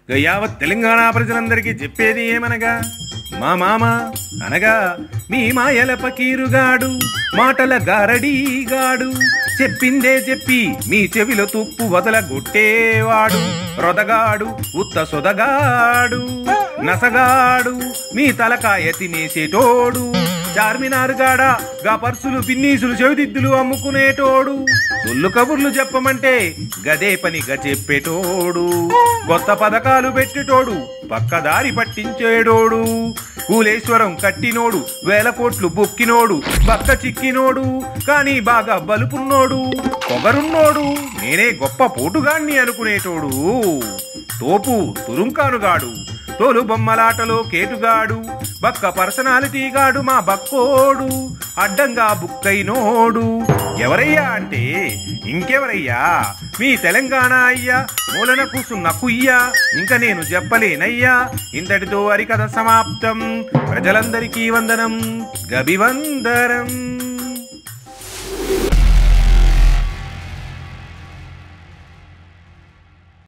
యావత్ తెలంగాణ ప్రజలందరికీ చెప్పేది ఏమనగా, మా మామ అనగా మీ మాయల పకీరుగాడు, మాటల గారడీగాడు, చెప్పిందే చెప్పి మీ చెవిలో తుప్పు వదలగొట్టేవాడు, రొదగాడు ఉత్త సొదగాడు, నసగాడు మీ తలకాయ తినేసేటోడు, చార్మినార్ గాడ గా పర్సులు పిన్నీసులు చెవిదిద్దులు అమ్ముకునేటోడు, సొల్లు కబుర్లు చెప్పమంటే గదే పనిగా చెప్పేటోడు, కొత్త పథకాలు పెట్టేటోడు, పక్కదారి పట్టించేటోడు, కూలేశ్వరం కట్టినోడు, 1000 కోట్లు బొక్కినోడు, బక్క చిక్కినోడు, కానీ బాగా బలుపున్నోడు, పొగరున్నోడు, నేనే గొప్ప పోటుగాన్ని అనుకునేటోడు, తోపు తురుంకానుగాడు, తోలు బొమ్మలాటలో కేటుగాడు, బక్క పర్సనాలిటీగాడు మా బక్కోడు, అడ్డంగా బుక్కైనోడు ఎవరయ్యా అంటే ఇంకెవరయ్యా, మీ తెలంగాణ అయ్యా, మూలన కూసున్న కుయ్యా, ఇంక నేను చెప్పలేనయ్యా. ఇంతటితో హరికథ సమాప్తం. ప్రజలందరికీ వందనం, గభివందనం.